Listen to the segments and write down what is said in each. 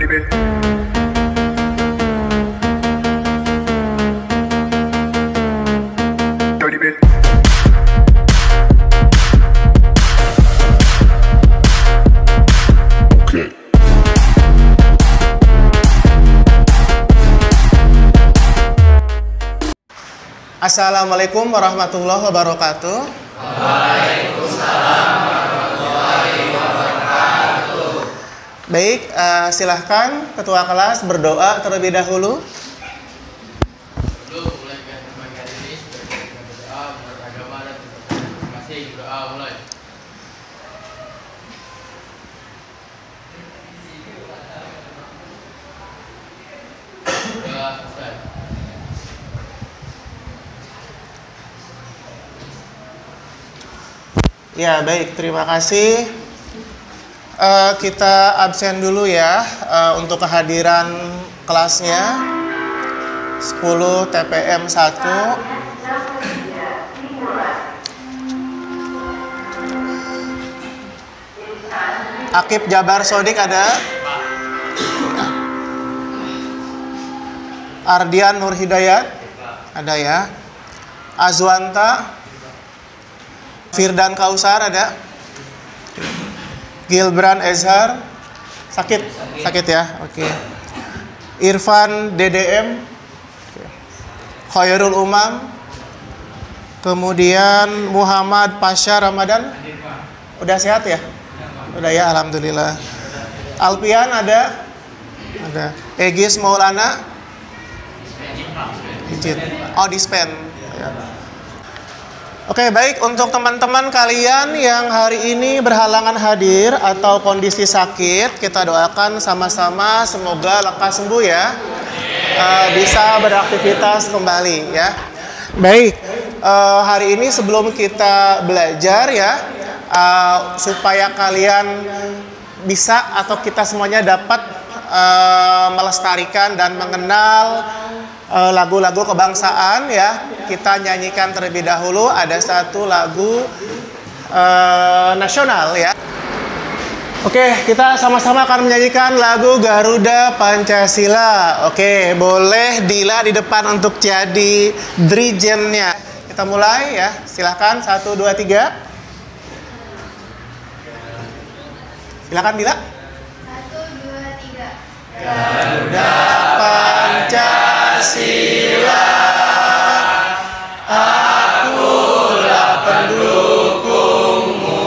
Assalamualaikum warahmatullahi wabarakatuh. Waalaikumsalam warahmatullahi wabarakatuh. Baik, silahkan ketua kelas berdoa terlebih dahulu. Ya, baik, terima kasih. Kita absen dulu ya untuk kehadiran kelasnya 10 TPM 1. Akib Jabar Sodik ada. Ardian Nur Hidayat ada ya. Azwanta Firdan Kausar ada. Gilbran Ezhar sakit ya, oke. Irfan DDM, Khairul Umam, kemudian Muhammad Pasha Ramadan, udah sehat ya? Udah ya, alhamdulillah. Alpian ada. Egis Maulana, Dispen. Ya. Oke, baik, untuk teman-teman kalian yang hari ini berhalangan hadir atau kondisi sakit, kita doakan sama-sama semoga lekas sembuh ya, bisa beraktivitas kembali ya. Baik, hari ini sebelum kita belajar ya, supaya kalian bisa atau kita semuanya dapat melestarikan dan mengenal lagu-lagu kebangsaan ya, kita nyanyikan terlebih dahulu. Ada satu lagu nasional ya. Oke, kita sama-sama akan menyanyikan lagu Garuda Pancasila. Oke, boleh Dila di depan untuk jadi dirijennya. Kita mulai ya, silahkan 1, 2, 3. Silahkan Dila. 1, 2, 3. Garuda Pancasila, akulah pendukungmu,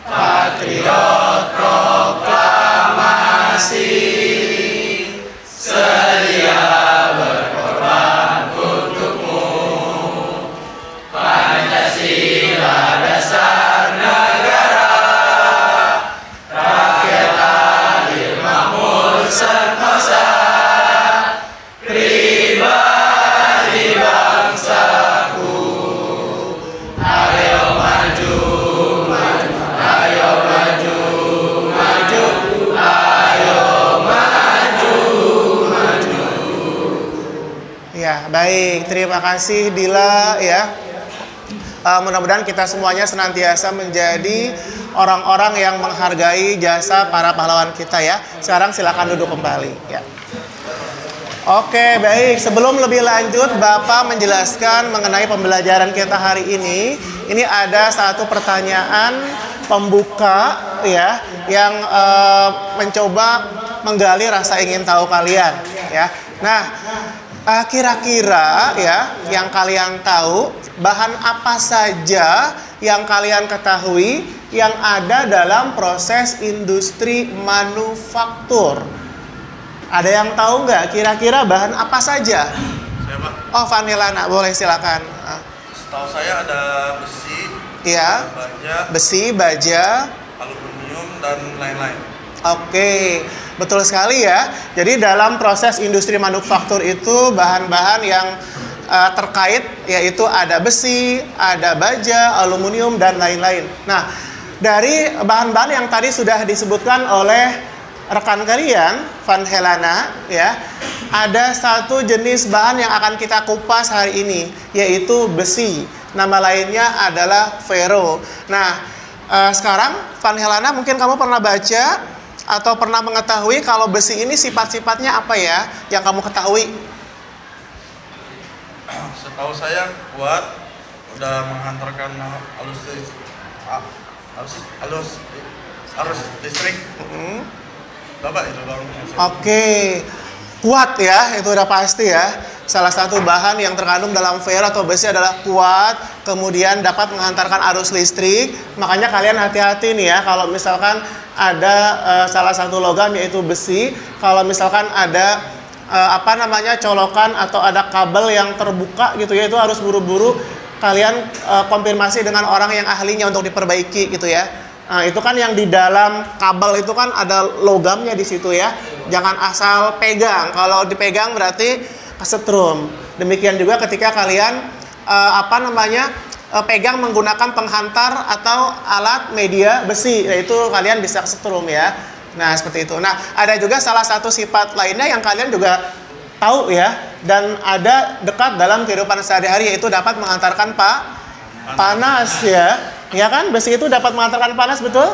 patriot proklamasi, sedia berkorban untukmu. Pancasila dasar negara, rakyat adil makmur sentosa, pribadi bangsaku. Ayo maju, maju, ayo maju, maju, ayo maju, maju. Ya, baik, terima kasih Dila ya. Mudah-mudahan kita semuanya senantiasa menjadi orang-orang yang menghargai jasa para pahlawan kita ya. Sekarang silakan duduk kembali ya. Oke, baik. Sebelum lebih lanjut, Bapak menjelaskan mengenai pembelajaran kita hari ini. Ini ada satu pertanyaan pembuka ya, yang mencoba menggali rasa ingin tahu kalian ya. Nah, kira-kira ya, yang kalian tahu, bahan apa saja yang kalian ketahui yang ada dalam proses industri manufaktur? Ada yang tahu nggak kira-kira bahan apa saja? Saya, Pak. Oh, Vanilana, boleh silakan. Setahu saya ada besi, Iya, baja, besi, baja, aluminium, dan lain-lain. Oke, betul sekali ya. Jadi dalam proses industri manufaktur itu bahan-bahan yang terkait yaitu ada besi, ada baja, aluminium, dan lain-lain. Nah, dari bahan-bahan yang tadi sudah disebutkan oleh rekan kalian, Van Helana, ya, ada satu jenis bahan yang akan kita kupas hari ini, yaitu besi. Nama lainnya adalah ferro. Nah, sekarang Van Helana, mungkin kamu pernah baca atau pernah mengetahui kalau besi ini sifat-sifatnya apa ya yang kamu ketahui? Setahu saya kuat, udah menghantarkan arus listrik. Bapak itu bang. Oke, kuat ya, itu udah pasti ya. Salah satu bahan yang terkandung dalam fer atau besi adalah kuat, kemudian dapat menghantarkan arus listrik. Makanya kalian hati-hati nih ya, kalau misalkan ada salah satu logam yaitu besi, kalau misalkan ada colokan atau ada kabel yang terbuka gitu ya, itu harus buru-buru kalian konfirmasi dengan orang yang ahlinya untuk diperbaiki gitu ya. Nah, itu kan yang di dalam kabel itu kan ada logamnya di situ ya. Jangan asal pegang. Kalau dipegang berarti kesetrum. Demikian juga ketika kalian pegang menggunakan penghantar atau alat media besi, yaitu kalian bisa kesetrum ya. Nah, seperti itu. Nah, ada juga salah satu sifat lainnya yang kalian juga tahu ya, dan ada dekat dalam kehidupan sehari-hari, yaitu dapat menghantarkan panas ya. Ya kan, besi itu dapat menghantarkan panas, betul?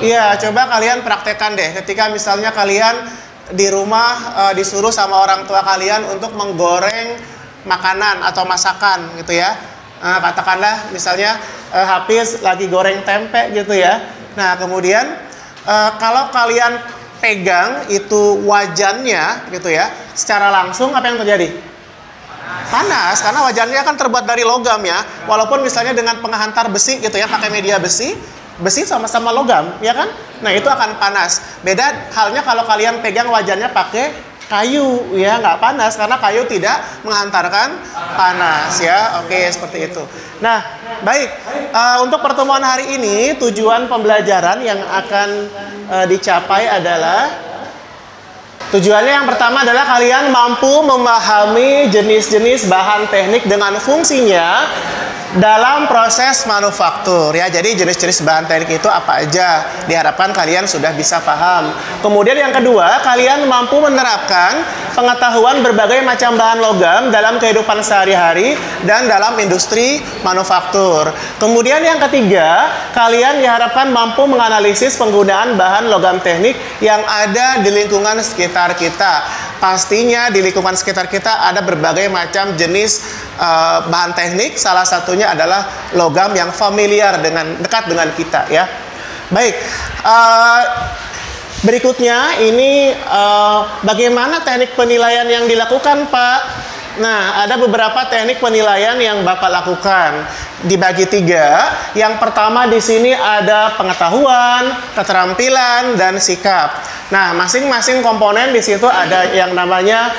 Iya, coba kalian praktekkan deh. Ketika misalnya kalian di rumah disuruh sama orang tua kalian untuk menggoreng makanan atau masakan gitu ya. Katakanlah misalnya Hafiz lagi goreng tempe gitu ya. Nah, kemudian kalau kalian pegang itu wajannya gitu ya, secara langsung apa yang terjadi? Panas, karena wajannya kan terbuat dari logam ya. Walaupun misalnya dengan penghantar besi gitu ya, pakai media besi sama-sama logam ya kan. Nah, itu akan panas. Beda halnya kalau kalian pegang wajannya pakai kayu ya, nggak panas karena kayu tidak menghantarkan panas ya. Oke, seperti itu. Nah, baik, untuk pertemuan hari ini tujuan pembelajaran yang akan dicapai adalah, tujuannya yang pertama adalah kalian mampu memahami jenis-jenis bahan teknik dengan fungsinya dalam proses manufaktur ya. Jadi jenis-jenis bahan teknik itu apa aja, diharapkan kalian sudah bisa paham. Kemudian yang kedua, kalian mampu menerapkan pengetahuan berbagai macam bahan logam dalam kehidupan sehari-hari dan dalam industri manufaktur. Kemudian yang ketiga, kalian diharapkan mampu menganalisis penggunaan bahan logam teknik yang ada di lingkungan sekitar kita. Pastinya di lingkungan sekitar kita ada berbagai macam jenis bahan teknik. Salah satunya adalah logam yang familiar dekat dengan kita ya. Baik, berikutnya ini bagaimana teknik penilaian yang dilakukan, Pak? Nah, ada beberapa teknik penilaian yang Bapak lakukan, dibagi 3. Yang pertama di sini ada pengetahuan, keterampilan, dan sikap. Nah, masing-masing komponen di situ ada yang namanya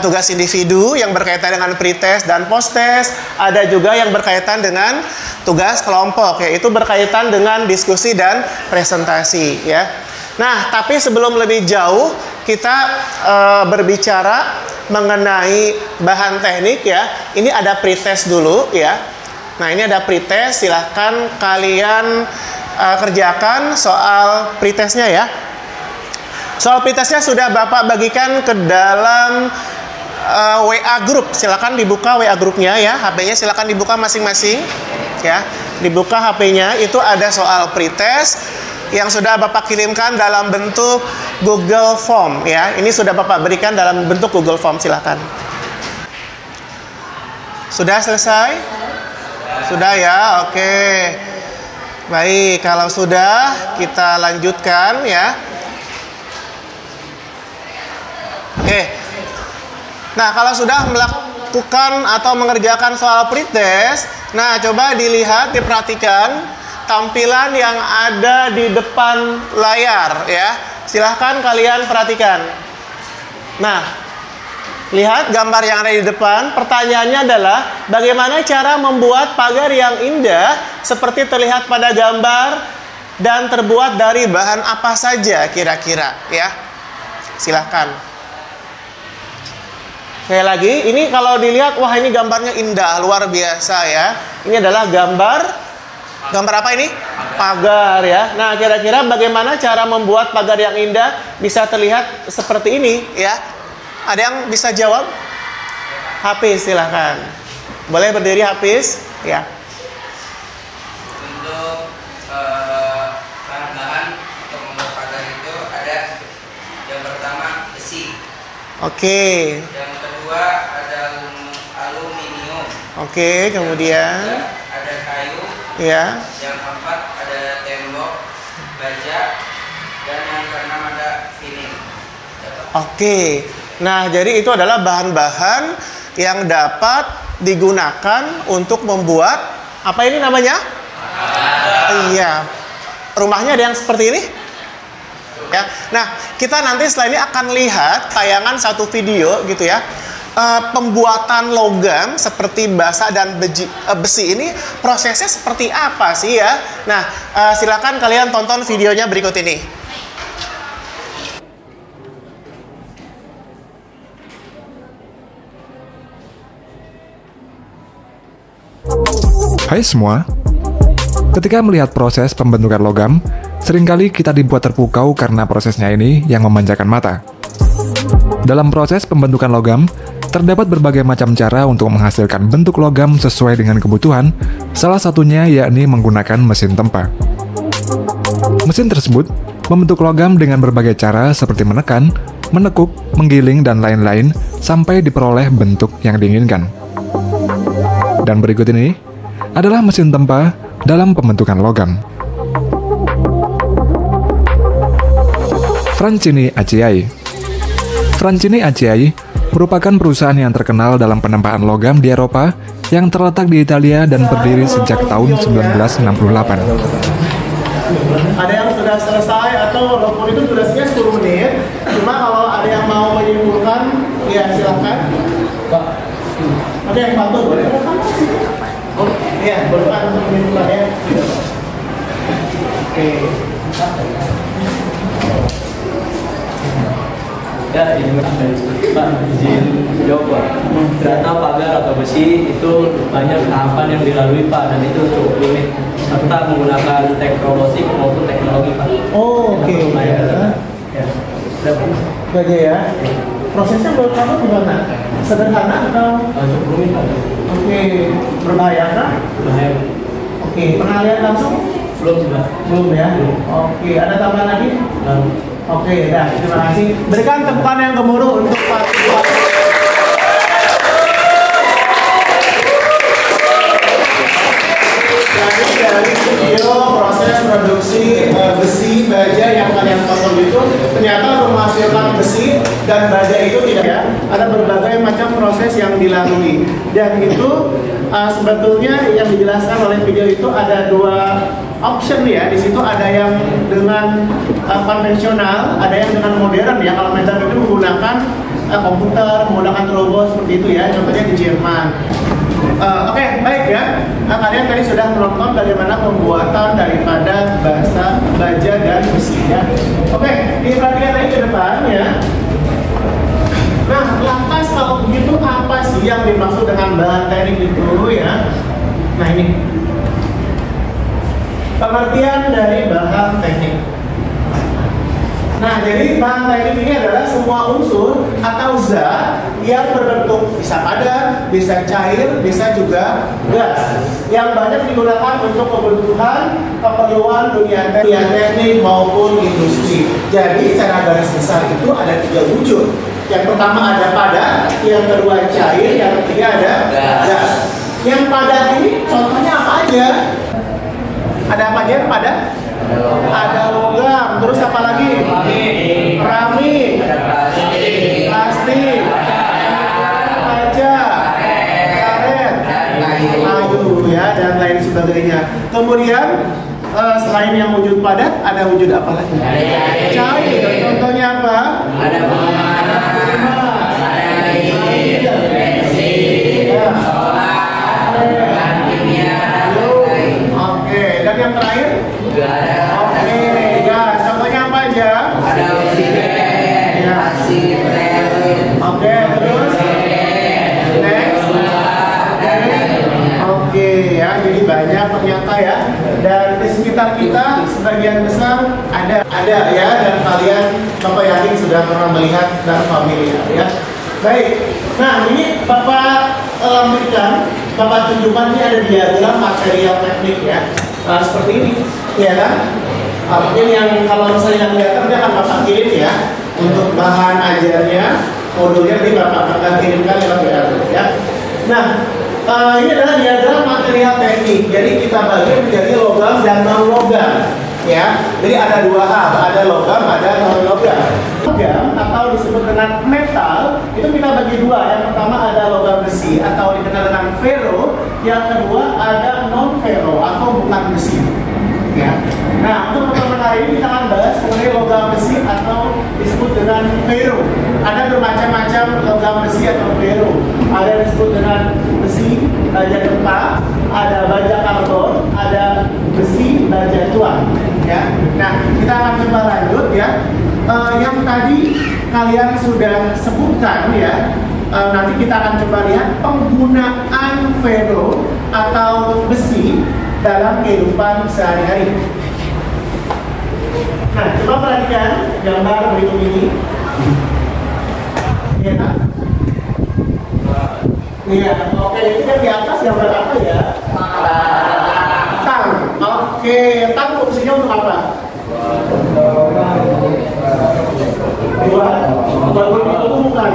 tugas individu yang berkaitan dengan pretest dan posttest. Ada juga yang berkaitan dengan tugas kelompok, yaitu berkaitan dengan diskusi dan presentasi ya. Nah, tapi sebelum lebih jauh kita berbicara mengenai bahan teknik ya. Ini ada pretest dulu ya. Nah, ini ada pretest, silahkan kalian kerjakan soal pretestnya ya. Soal pretestnya sudah Bapak bagikan ke dalam WA group. Silakan dibuka WA grupnya ya. HP-nya silakan dibuka masing-masing ya. Dibuka HP-nya, itu ada soal pretest yang sudah Bapak kirimkan dalam bentuk Google Form ya. Ini sudah Bapak berikan dalam bentuk Google Form, silakan. Sudah selesai? Sudah ya, oke. Baik, kalau sudah kita lanjutkan ya. Oke. Nah, kalau sudah melakukan atau mengerjakan soal pretest, nah coba dilihat, diperhatikan tampilan yang ada di depan layar ya. Silahkan kalian perhatikan. Nah, lihat gambar yang ada di depan. Pertanyaannya adalah bagaimana cara membuat pagar yang indah seperti terlihat pada gambar dan terbuat dari bahan apa saja kira-kira ya. Silahkan. Sekali lagi, ini kalau dilihat, wah ini gambarnya indah, luar biasa ya. Ini adalah gambar apa ini? Pagar ya. Nah, kira-kira bagaimana cara membuat pagar yang indah bisa terlihat seperti ini ya? Ada yang bisa jawab? Hafiz, silahkan. Boleh berdiri, Hafiz? Ya. Untuk bahan-bahan untuk membuat pagar itu ada Oke. Yang kedua ada aluminium. Oke, kemudian Ada kayu. ya. Yang keempat ada tembok, baja, dan yang keenam ada vinyl. Oke. Nah, jadi itu adalah bahan-bahan yang dapat digunakan untuk membuat apa ini namanya? Iya. Rumahnya ada yang seperti ini? Ya. Nah, kita nanti setelah ini akan lihat tayangan satu video gitu ya. Pembuatan logam seperti basa dan besi ini prosesnya seperti apa sih ya? Nah, silakan kalian tonton videonya berikut ini. Hai semua, ketika melihat proses pembentukan logam, seringkali kita dibuat terpukau karena prosesnya ini yang memanjakan mata. Dalam proses pembentukan logam, terdapat berbagai macam cara untuk menghasilkan bentuk logam sesuai dengan kebutuhan, salah satunya yakni menggunakan mesin tempa. Mesin tersebut membentuk logam dengan berbagai cara seperti menekan, menekuk, menggiling, dan lain-lain sampai diperoleh bentuk yang diinginkan. Dan berikut ini adalah mesin tempa dalam pembentukan logam. Francini Acciai. Francini Acciai merupakan perusahaan yang terkenal dalam penempaan logam di Eropa yang terletak di Italia dan berdiri sejak tahun 1968. Ada yang sudah selesai atau walaupun itu durasinya 10 menit, cuma kalau ada yang mau menyimpulkan, ya silakan. Ada yang bantu boleh? Oh, iya, boleh Pak untuk menyimpulkan ya. Oke. Ya, ini Pak izin jawab Pak. Ternyata pagar atau besi itu banyak tahapan yang dilalui Pak, dan itu cukup rumit serta menggunakan teknologi maupun teknologi Pak. Oh, oke. Ya. Baja ya. Prosesnya menurut kamu gimana? Sederhana atau? Cukup rumit Pak. Oke, berbahaya kan? Bahaya. Oke, pernah lihat langsung? Belum juga. Belum ya? Oke, ada tambahan lagi? Oke, ya, terima kasih. Berikan tepukan yang gemuruh untuk Pak Tuan. Jadi dari video proses produksi besi baja yang kalian tonton itu ternyata menghasilkan besi dan baja itu tidak ya. Ada berbagai macam proses yang dilalui dan itu sebetulnya yang dijelaskan oleh video itu ada dua option ya. Di situ ada yang dengan konvensional, ada yang dengan modern ya. Kalau modern itu menggunakan komputer, menggunakan robot seperti itu ya. Contohnya di Jerman. Oke, baik ya. Kalian tadi sudah menonton bagaimana pembuatan daripada baja dan besi ya. Oke, diperhatikan lagi ke depan ya. Nah, lantas kalau begitu apa sih yang dimaksud dengan bahan teknik itu ya? Nah ini pengertian dari bahan teknik. Nah, jadi bahan teknik ini adalah semua unsur atau zat yang berbentuk bisa padat, bisa cair, bisa juga gas yang banyak digunakan untuk keperluan dunia teknik maupun industri. Jadi secara garis besar itu ada 3 wujud. Yang pertama ada padat, yang kedua cair, yang ketiga ada gas. Yang padat ini contohnya apa aja? Ada apa aja yang padat? Ada logam, terus apa lagi? Keramik, plastik, baja, karet, kayu ya, dan lain sebagainya. Kemudian selain yang wujud padat, ada wujud apa lagi? Cair. Contohnya apa? Ada Oke, dan yang terakhir? Oke, ya, contohnya apa aja? Ada oksigen, ya. Oke, terus? Next? Oke, ya, jadi banyak ternyata ya. Dan di sekitar kita sebagian besar ada ya, dan kalian Bapak yakin sudah pernah melihat dan familiar ya. Baik, nah ini Bapak lampirkan, Bapak tunjukkan ini ada diagram material teknik ya. Nah, seperti ini, ya kan? Mungkin yang kalau misalnya yang kelihatan dia akan Bapak kirim ya untuk bahan ajarnya, kode Ini adalah diagram material teknik. Jadi kita bagi menjadi logam dan non logam. Ya, jadi ada dua hal, ada logam, ada non logam. Logam atau disebut dengan metal itu kita bagi dua. Yang pertama ada logam besi atau dikenal dengan ferro. Yang kedua ada non ferro atau bukan besi. Ya. Nah, untuk pertemuan hari ini kita akan bahas mengenai logam besi atau disebut dengan ferro. Ada bermacam-macam logam besi atau ferro. Ada yang disebut dengan besi baja getah, ada baja karbon, ada besi baja tuang. Ya. Nah, kita akan coba lanjut ya. Yang tadi kalian sudah sebutkan ya. Nanti kita akan coba lihat penggunaan ferro atau besi dalam kehidupan sehari-hari. Nah, coba perhatikan gambar berikut ini. Ya. Iya, oke, ini kan di atas gambar apa ya? Tang. Oke, tang fungsinya untuk apa? Buat itu bukan.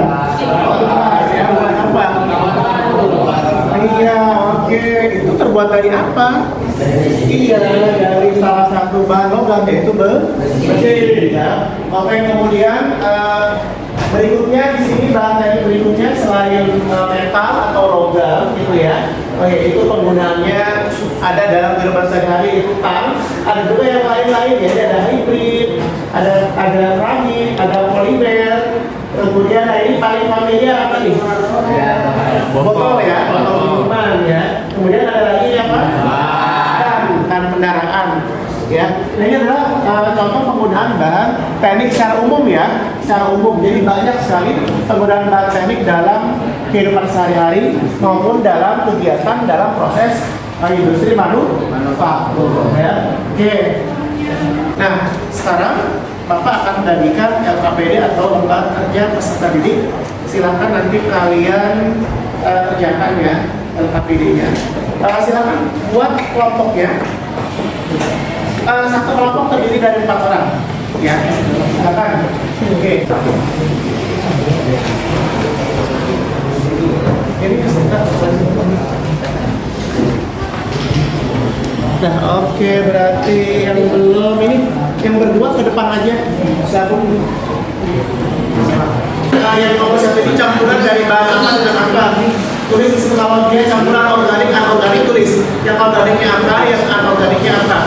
Ya, bukan apa? Iya, oke. Itu terbuat dari apa? Iya, dari salah satu bahan logam yaitu besi. Ya. Oke, kemudian berikutnya di sini bahan teknik berikutnya selain metal atau logam gitu ya. Oke, itu penggunaannya ada dalam kehidupan sehari-hari itu tang. Ada juga yang lain-lain ya, ada hybrid, ada keramik, ada polimer. Kemudian ini paling familiar apa nih? Ya, botol ya, botol minuman ya. Kemudian ada lagi apa? Kan kendaraan. Ya, nah, ini adalah contoh penggunaan bahan teknik secara umum ya, secara umum. Jadi banyak sekali penggunaan bahan teknik dalam kehidupan sehari-hari maupun dalam kegiatan dalam proses industri manufaktur. Ya, oke. Nah, sekarang Bapak akan membagikan LKPD atau lembaga kerja peserta didik. Silakan nanti kalian kerjakan ya LKPD-nya. Silakan buat kelompoknya. Satu kelompok terdiri dari 4 orang. Ya, silakan. Oke. Ini peserta. Nah, oke, berarti yang belum ini yang berdua ke depan aja. Satu. Nah, yang nomor 1 ini campuran dari bahan apa dengan apa? Tulis kalau dia campuran organik, anorganik tulis. Yang organiknya apa, yang anorganiknya apa.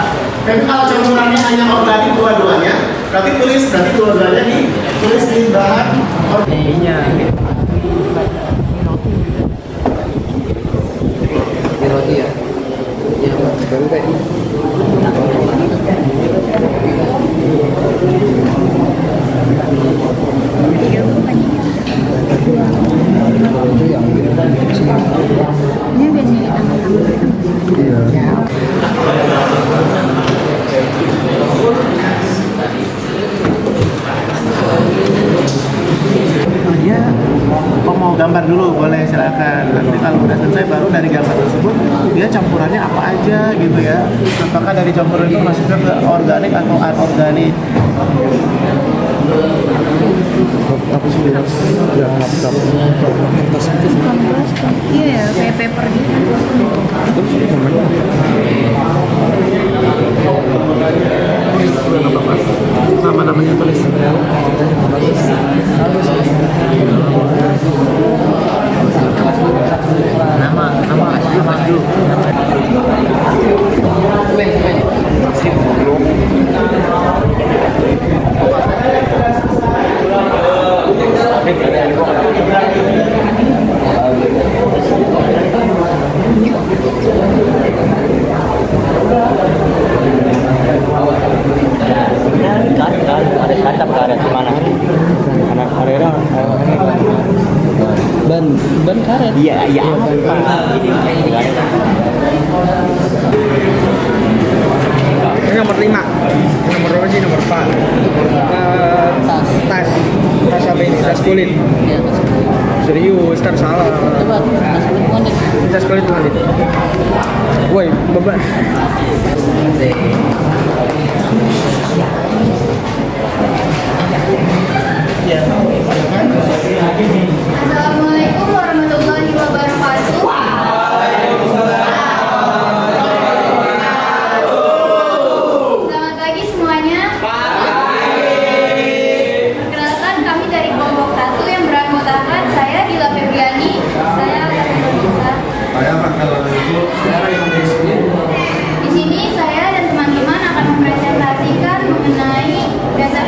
Tapi kalau campurannya hanya organik dua-duanya, berarti dua-duanya ditulis di bahan organiknya. Roti ya. Baru tadi. Ini biasanya ditambah-tambah. Iya. Dia mau gambar dulu boleh silakan. Nanti kalau udah selesai baru dari gambar tersebut dia campurannya apa aja gitu ya. Apakah dari campuran itu masuknya ke organik atau anorganik? Apa sih yang Iya ya, kayak paper gitu. Sama namanya tulis. Nama dulu. Ban karet. Iya, iya. Ini nomor 5. Nomor berapa sih? Nomor 4. Tas apa ini? Tas kulit. Iya, tas kulit. Serius, kan salah. Coba tas kulit mana? Tas kulit mana? Woi, beban. Ya. Assalamualaikum warahmatullahi wabarakatuh.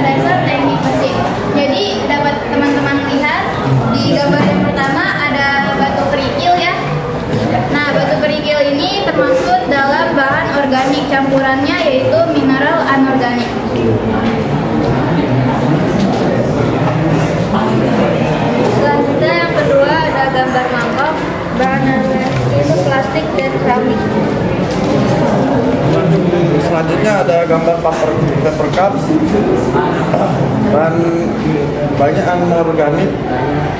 dasar teknik mesin. Jadi dapat teman-teman lihat di gambar yang pertama ada batu kerikil ya. Nah, batu kerikil ini termasuk dalam bahan organik, campurannya yaitu mineral anorganik. Selanjutnya yang kedua ada gambar mangkok, bahan itu plastik dan keramik. Selanjutnya ada gambar paper cup, bahan banyak anorganik,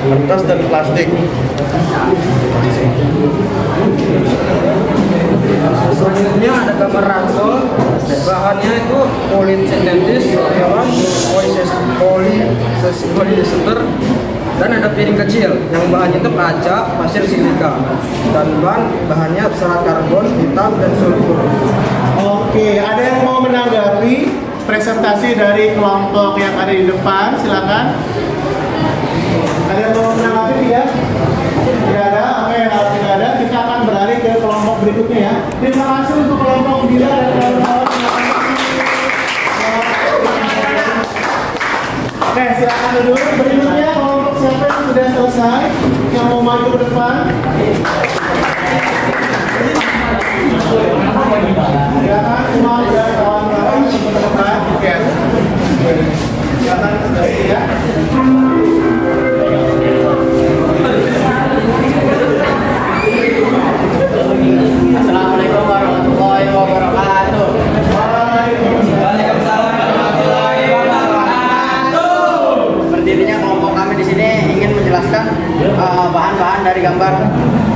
kertas dan plastik. Selanjutnya ada gambar ransel, bahannya itu polit sintetis, polyester, dan ada piring kecil yang bahannya itu kaca, pasir silika, dan bahannya serat karbon, hitam, dan sulfur. Oke, ada yang mau menanggapi presentasi dari kelompok yang ada di depan? Silakan. Ada yang mau menanggapi ya? Tidak ada? Oke, kalau tidak ada, kita akan beralih ke kelompok berikutnya ya. Terima kasih untuk kelompok Bila dan kawan-kawan. Oke, silakan duduk. Berikutnya kelompok siapa yang sudah selesai, yang mau maju ke depan? Silakan semua sudah kawan-kawan ke depan. Oke. Silakan sudah ya. Assalamualaikum warahmatullahi wabarakatuh. Waalaikumsalam warahmatullahi wabarakatuh. Berdirinya kelompok kami di sini ingin menjelaskan bahan-bahan dari gambar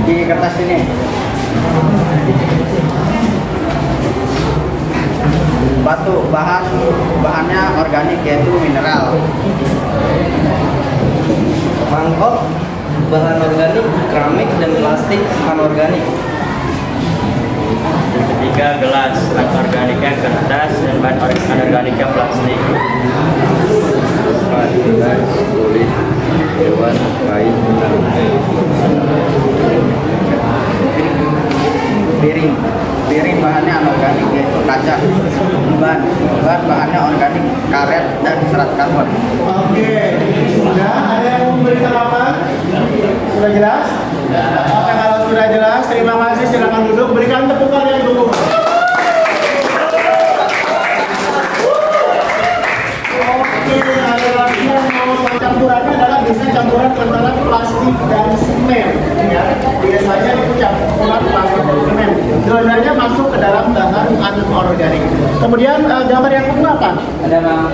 di kertas ini. Batu, bahannya organik yaitu mineral. Mangkok, bahan organik, keramik dan plastik anorganik. Yang ketiga gelas, bahan organiknya kertas dan bahan anorganiknya plastik. Gelas, kulit, hewan, kain, piring bahannya anorganik yaitu kaca, bahannya organik, karet dan serat karbon. Oke, sudah ada yang memberi tanggapan? Sudah jelas? Oke, kalau sudah jelas, terima kasih. Silakan duduk. Berikan tepukan yang dulu. Oke, ada lagi yang mau campurannya adalah biasanya campuran antara plastik dan semen. Ya, biasanya itu campuran plastik dan semen. Sebenarnya masuk ke dalam bahan anorganik. Kemudian gambar yang kedua apa?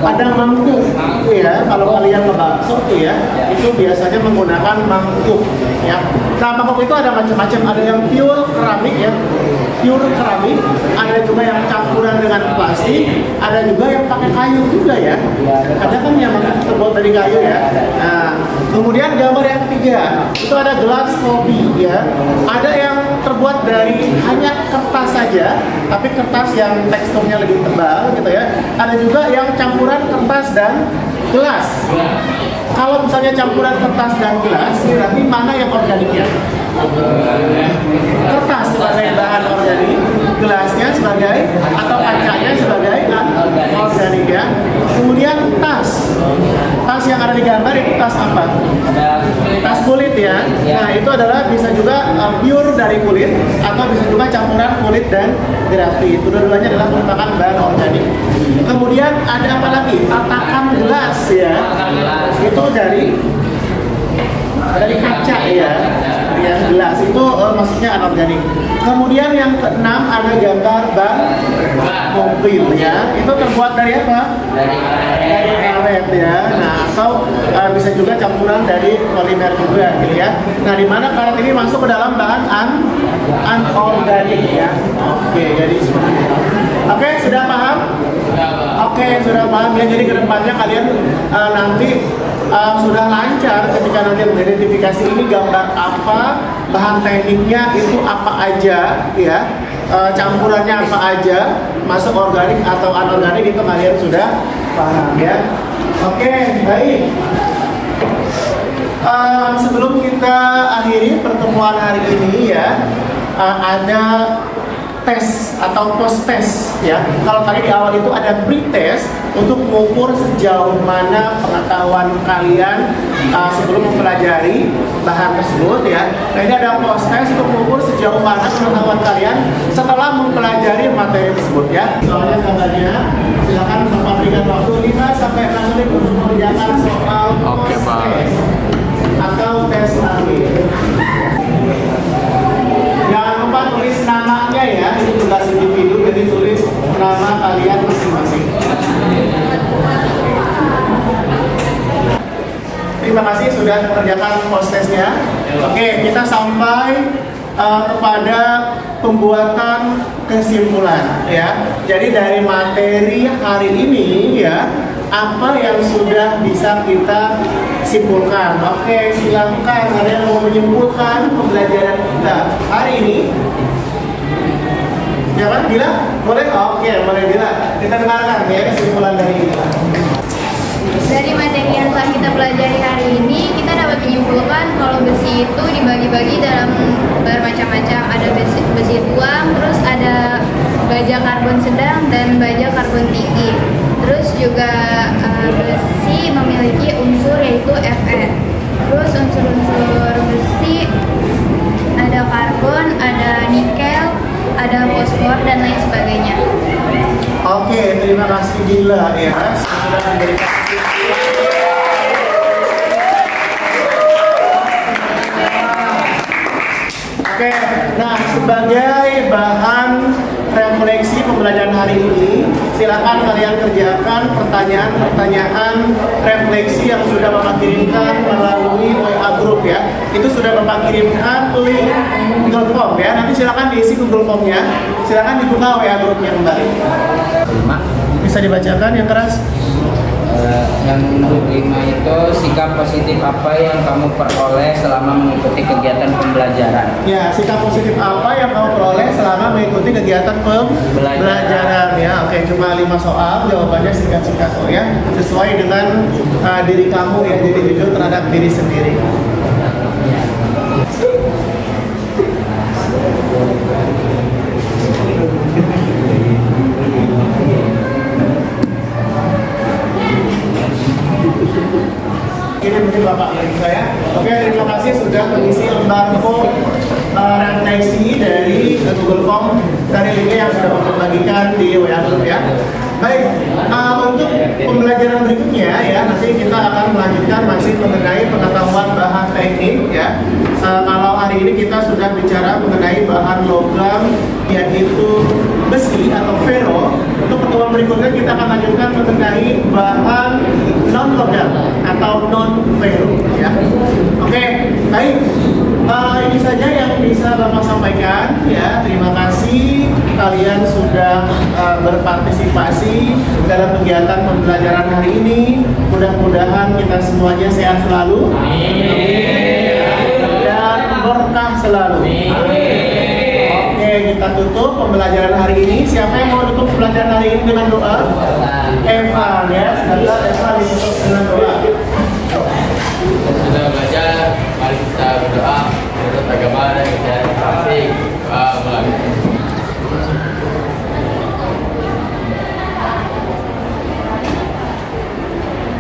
Ada mangkuk. Ya, kalau kalian ngebakso tuh ya, itu biasanya menggunakan mangkuk. Ya. Nah, mangkuk itu ada macam-macam. Ada yang pure keramik ya, pure keramik. Ada juga yang campuran dengan plastik. Ada juga yang pakai kayu juga ya. Ada kan yang terbuat dari kayu ya. Nah, kemudian gambar yang ketiga itu ada gelas kopi ya. Ada yang terbuat dari hanya kertas saja, tapi kertas yang teksturnya lebih tebal gitu ya. Ada juga yang campuran kertas dan gelas. Kalau misalnya campuran kertas dan gelas, berarti mana yang organiknya? Kertas sebagai bahan organik, gelasnya sebagai atau kacanya sebagai organik ya. Kemudian tas yang ada di gambar itu tas apa? Tas kulit ya. Nah, itu adalah bisa juga pure dari kulit atau bisa juga campuran kulit dan grafit. Dua-duanya adalah merupakan bahan organik. Kemudian ada apa lagi? Tatakan gelas ya. Itu dari kaca ya. Yang gelas itu maksudnya anorganik. Kemudian yang keenam ada gambar ban mobil ya. Itu terbuat dari apa? Dari karet ya. Nah, atau bisa juga campuran dari polimer juga gitu ya. Nah, di mana karet ini masuk ke dalam bahan anorganik ya. Oke, jadi seperti itu. Oke, sudah paham? Oke, sudah paham ya. Jadi kedepannya kalian nanti sudah lancar ketika nanti mengidentifikasi ini gambar apa, bahan tekniknya itu apa aja ya, campurannya apa aja, masuk organik atau anorganik itu kalian sudah paham ya. Oke, baik. Sebelum kita akhiri pertemuan hari ini ya, ada tes atau post test ya. Kalau tadi di awal itu ada pre-test untuk mengukur sejauh mana pengetahuan kalian sebelum mempelajari bahan tersebut ya. Nah ini ada post test untuk mengukur sejauh mana pengetahuan kalian setelah mempelajari materi tersebut ya. Soalnya gambarnya silakan Bapak berikan waktu 5 sampai 6 menit untuk mengerjakan soal post test atau tes akhir. Jangan lupa tulis namanya ya, ini tugas individu, jadi tulis nama kalian masing-masing. Terima kasih sudah mengerjakan post testnya. Oke, kita sampai kepada pembuatan kesimpulan ya. Jadi dari materi hari ini ya, apa yang sudah bisa kita simpulkan? Oke, silakan ada yang mau menyimpulkan pembelajaran kita hari ini. Ya kan, Dila? Boleh? Oke, boleh Dila. Kita dengarkan ya kesimpulan dari ini. Dari materi yang telah kita pelajari hari ini, kita dapat menyimpulkan kalau besi itu dibagi-bagi dalam bermacam-macam. Ada besi tuang, terus ada baja karbon sedang dan baja karbon tinggi. Terus juga besi memiliki unsur yaitu Fe. Terus unsur-unsur besi ada karbon, ada nikel, ada fosfor dan lain sebagainya. Oke, terima kasih Dila ya sudah memberikan Oke, nah sebagai bahan refleksi pembelajaran hari ini, silakan kalian kerjakan pertanyaan-pertanyaan refleksi yang sudah Bapak kirimkan melalui WA Group ya. Itu sudah Bapak kirimkan link Google Form ya. Nanti silakan diisi Google Form-nya. Silakan dibuka WA Group-nya kembali. Bisa dibacakan yang keras. Yang nomor 5 itu sikap positif apa yang kamu peroleh selama mengikuti kegiatan pembelajaran? Ya, sikap positif apa yang kamu peroleh selama mengikuti kegiatan pembelajaran ya. Oke, cuma 5 soal, jawabannya singkat-singkat oh ya, sesuai dengan diri kamu ya, jadi jujur terhadap diri sendiri. Ini mungkin Bapak lagi saya. Oke, terima kasih sudah mengisi lembar form refleksi dari Google Form dari linknya yang sudah Bapak bagikan di WA Group ya. Baik, untuk pembelajaran berikutnya ya, nanti kita akan melanjutkan masih mengenai pengetahuan bahan teknik ya. Kalau hari ini kita sudah bicara mengenai bahan logam yaitu besi atau ferro, untuk pertemuan berikutnya kita akan lanjutkan mengenai bahan non logam atau non ferro ya. Oke, baik. Ini saja yang bisa Bapak sampaikan ya. Terima kasih kalian sudah berpartisipasi dalam kegiatan pembelajaran hari ini. Mudah-mudahan kita semuanya sehat selalu dan berkah selalu. Oke, kita tutup pembelajaran hari ini. Siapa yang mau tutup pembelajaran hari ini dengan doa? Eva ya, sebentar Eva ditutup dengan doa. Sudah belajar, mari kita berdoa menurut agama dan kepercayaan masing-masing. Amin.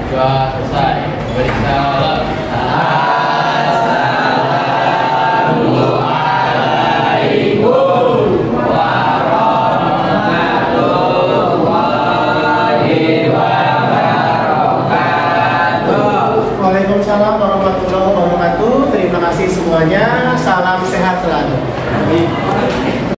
Doa selesai. Beri salam. Assalamualaikum warahmatullahi wabarakatuh. Waalaikumsalam warahmatullahi wabarakatuh. Terima kasih semuanya. Salam sehat selalu.